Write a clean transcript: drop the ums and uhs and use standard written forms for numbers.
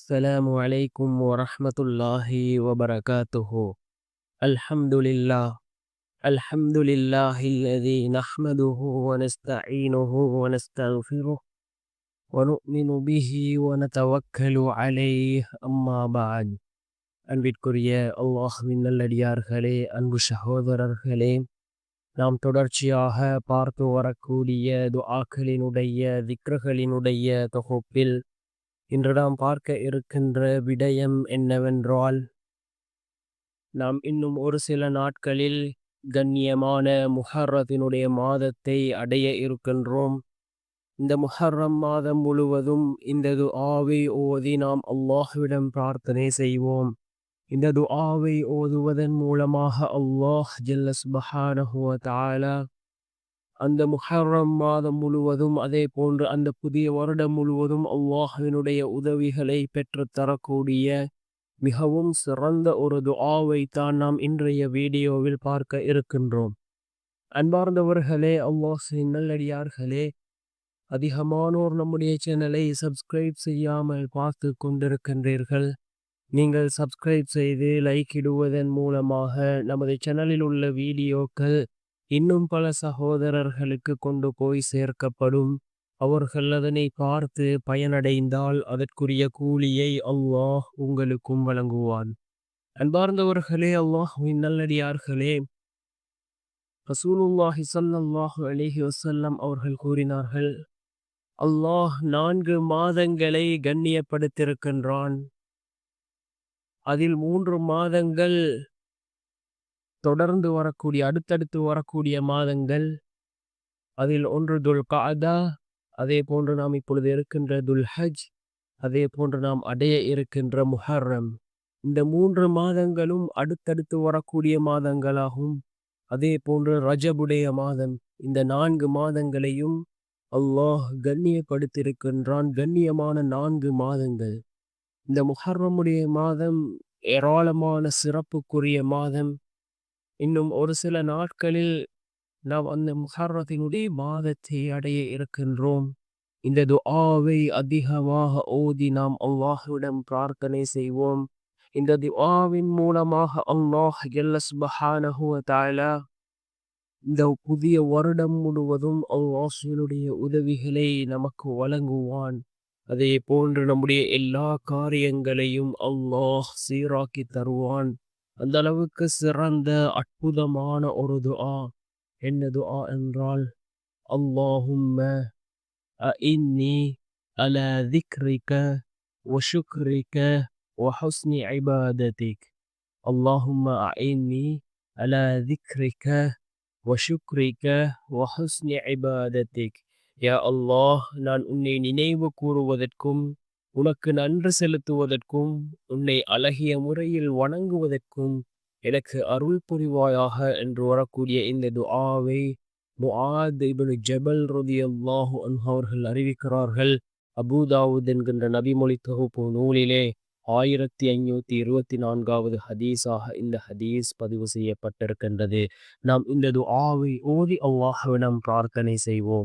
السلام عليكم ورحمة الله وبركاته. الحمد لله. الحمد لله الذي نحمده ونستعينه ونستغفره ونؤمن به ونتوكل عليه. أما بعد. அன்பிற்குரிய அல்லாஹ்வின் நல்லடியார்களே, அன்பு சகோதரர்களே, நாம் தொடர்ச்சியாக பார்த்து வரக்கூடிய துஆக்களினுடைய திக்ருகளினுடைய தொகுப்பில் இன்று நாம் பார்க்க இருக்கின்ற விடயம் என்னவென்றால், நாம் இன்னும் ஒரு சில நாட்களில் கண்ணியமான முஹர்ரத்தினுடைய மாதத்தை அடைய இருக்கின்றோம். இந்த முஹர்ரம் மாதம் முழுவதும் இந்த துஆவை ஓதி நாம் அல்லாஹ்விடம் பிரார்த்தனை செய்வோம். இந்த துஆவை ஓதுவதன் மூலமாக அல்லாஹ் ஜல்ல சுப்ஹானஹு வ தஆலா அந்த முஹர்ரம் மாதம் முழுவதும், அதே போன்று அந்த புதிய வருடம் முழுவதும் அல்லாஹ்வினுடைய உதவிகளை பெற்றுத் தரக்கூடிய மிகவும் சிறந்த ஒரு துஆவை தான் நாம் இன்றைய வீடியோவில் பார்க்க இருக்கின்றோம். அன்பார்ந்தவர்களே, அல்லாஹ்வின் நல்லடியார்களே, அதிகமானோர் நம்முடைய சேனலை சப்ஸ்கிரைப் செய்யாமல் பார்த்து கொண்டிருக்கின்றீர்கள். நீங்கள் சப்ஸ்கிரைப் செய்து லைக் இடுவதன் மூலமாக நமது சேனலில் உள்ள வீடியோக்கள் இன்னும் பல சகோதரர்களுக்கு கொண்டு போய் சேர்க்கப்படும். அவர்கள் அதனை பார்த்து பயனடைந்தால் அதற்குரிய கூலியை அல்லாஹ் உங்களுக்கும் வழங்குவான். அன்பார்ந்தவர்களே, அல்லாஹ்வின் நல்லடியார்களே, ரசூலுல்லாஹி ஸல்லல்லாஹு அலைஹி வஸல்லம் அவர்கள் கூறினார்கள், அல்லாஹ் 4 மாதங்களை கண்ணியப்படுத்தியிருக்கின்றான். அதில் 3 மாதங்கள் தொடர்ந்து வரக்கூடிய, அடுத்தடுத்து வரக்கூடிய மாதங்கள். அதில் ஒன்று துல் கஅதா, அதே போன்று நாம் இப்பொழுது இருக்கின்ற துல் ஹஜ், அதே போன்று நாம் அடைய இருக்கின்ற முஹர்ரம். இந்த 3 மாதங்களும் அடுத்தடுத்து வரக்கூடிய மாதங்களாகும். அதே போன்று ரஜபுடைய மாதம். இந்த 4 மாதங்களையும் அல்லாஹ் கண்ணியப்படுத்தியிருக்கின்றான். கண்ணியமான 4 மாதங்கள். இந்த முஹர்ரமுடைய மாதம் ஏராளமான சிறப்புக்குரிய மாதம். இன்னும் ஒரு சில நாட்களில் நாம் அந்த முஹர்ரத்தினுடைய மாதத்தை அடைய இருக்கின்றோம். இந்த துஆவை அதிகமாக ஓதி நாம் அல்லாஹ்விடம் பிரார்த்தனை செய்வோம். இந்த துஆவின் மூலமாக அல்லாஹ் ஜல்ல சுப்ஹானஹு வ தஆலா இந்த புதிய வருடம் முழுவதும் அல்லாஹ்வினுடைய உதவிகளை நமக்கு வழங்குவான். அதே போன்று நம்முடைய எல்லா காரியங்களையும் அல்லாஹ் சீராக்கி தருவான். அந்த அளவுக்கு சிறந்த அற்புதமான ஒரு துஆ. என்ன துஆ என்றால், அல்லாஹும்ம அஇன்னி அலா திக்ரிக வ ஷுக்ரிக வ ஹுஸ்னி இபாததிக். அல்லாஹும்ம அஇன்னி அலா திக்ரிக வ ஷுக்ரிக வ ஹுஸ்னி இபாததிக். யா அல்லாஹ், நான் உன்னை நினைவு கூறுவதற்கும் உனக்கு நன்றி செலுத்துவதற்கும் உன்னை அழகிய முறையில் வணங்குவதற்கும் எனக்கு அருள் புரிவாயாக என்று வரக்கூடிய இந்த துஆவை முஆத் இப்னு ஜபல் ரலியல்லாஹு அன்ஹு அவர்கள் அறிவிக்கிறார்கள். அபூ தாவூத் என்கின்ற நபிமொழி தொகுப்பு நூலிலே 1524வது ஹதீஸாக இந்த ஹதீஸ் பதிவு செய்யப்பட்டிருக்கின்றது. நாம் இந்த துஆவை ஓதி அல்லாஹ்விடம் பிரார்த்தனை செய்வோம்.